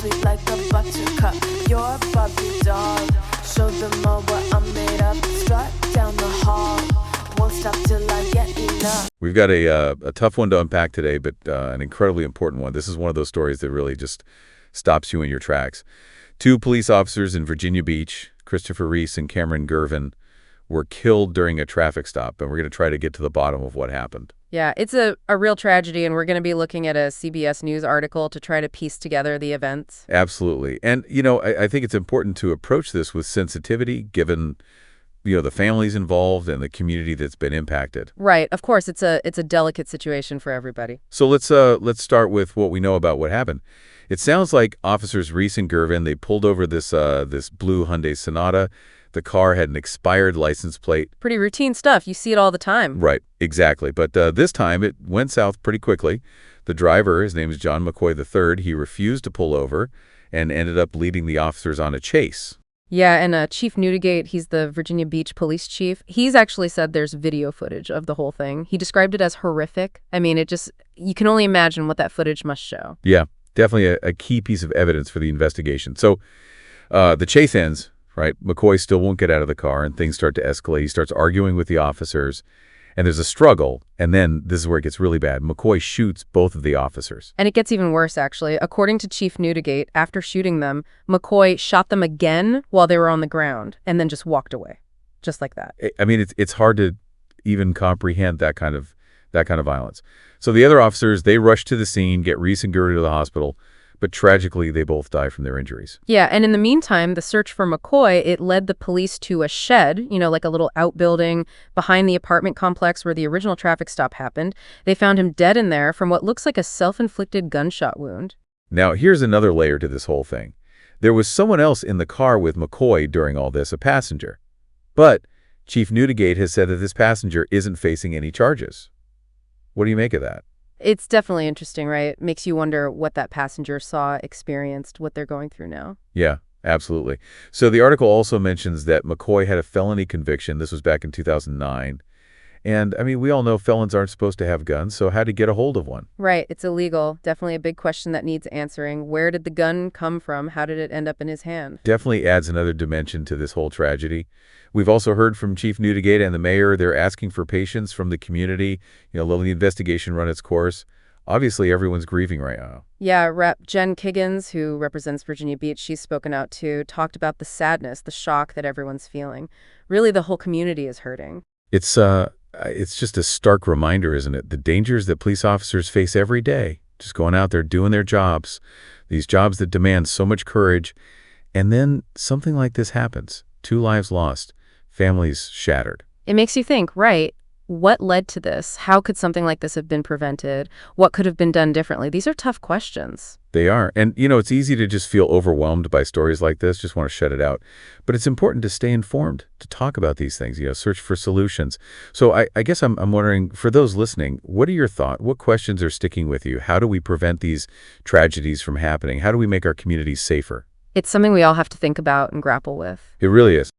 sweet like a buttercup. You're a Barbie doll. Show them all what I'm made of. Strut down the hall. Won't stop till I get enough. We've got a tough one to unpack today, but an incredibly important one. This is one of those stories that really just stops you in your tracks. Two police officers in Virginia Beach, Christopher Reese and Cameron Gervin, were killed during a traffic stop, and we're going to try to get to the bottom of what happened. Yeah, it's a real tragedy, and we're going to be looking at a CBS News article to try to piece together the events. Absolutely. And, I think it's important to approach this with sensitivity, given, the families involved and the community that's been impacted. Right. Of course, it's a delicate situation for everybody. So let's start with what we know about what happened. It sounds like officers Reese and Gervin, they pulled over this blue Hyundai Sonata. The car had an expired license plate. Pretty routine stuff. You see it all the time. Right, exactly. But this time it went south pretty quickly. The driver, his name is John McCoy III, he refused to pull over and ended up leading the officers on a chase. Yeah, and Chief Newdigate, he's the Virginia Beach police chief. He's actually said there's video footage of the whole thing. He described it as horrific. I mean, you can only imagine what that footage must show. Yeah, definitely a key piece of evidence for the investigation. So the chase ends, right? McCoy still won't get out of the car, and things start to escalate. He starts arguing with the officers, and there's a struggle, and then this is where it gets really bad. McCoy shoots both of the officers. And it gets even worse, actually. According to Chief Newdigate, after shooting them, McCoy shot them again while they were on the ground, and then just walked away, just like that. I mean, it's hard to even comprehend that kind of violence. So the other officers, they rush to the scene, get Reese and Gervin to the hospital, but tragically, they both die from their injuries. Yeah, and in the meantime, the search for McCoy, it led the police to a shed, like a little outbuilding behind the apartment complex where the original traffic stop happened. They found him dead in there from what looks like a self-inflicted gunshot wound. Now, here's another layer to this whole thing. There was someone else in the car with McCoy during all this, a passenger. But Chief Newdigate has said that this passenger isn't facing any charges. What do you make of that? It's definitely interesting, right? It makes you wonder what that passenger saw, experienced, what they're going through now. Yeah, absolutely. So the article also mentions that McCoy had a felony conviction. This was back in 2009. And, I mean, we all know felons aren't supposed to have guns, so how to get a hold of one? Right, it's illegal. Definitely a big question that needs answering. Where did the gun come from? How did it end up in his hand? Definitely adds another dimension to this whole tragedy. We've also heard from Chief Newdigate and the mayor. They're asking for patience from the community, letting the investigation run its course. Obviously, everyone's grieving right now. Yeah, Rep. Jen Kiggins, who represents Virginia Beach, she's spoken out too, talked about the sadness, the shock that everyone's feeling. Really, the whole community is hurting. It's just a stark reminder, isn't it? The dangers that police officers face every day, just going out there doing their jobs, these jobs that demand so much courage. And then something like this happens. 2 lives lost, families shattered. It makes you think, right? What led to this? How could something like this have been prevented? What could have been done differently? These are tough questions. They are. And, it's easy to just feel overwhelmed by stories like this, just want to shut it out. But it's important to stay informed, to talk about these things, search for solutions. So I guess I'm wondering, for those listening, what are your thoughts? What questions are sticking with you? How do we prevent these tragedies from happening? How do we make our communities safer? It's something we all have to think about and grapple with. It really is.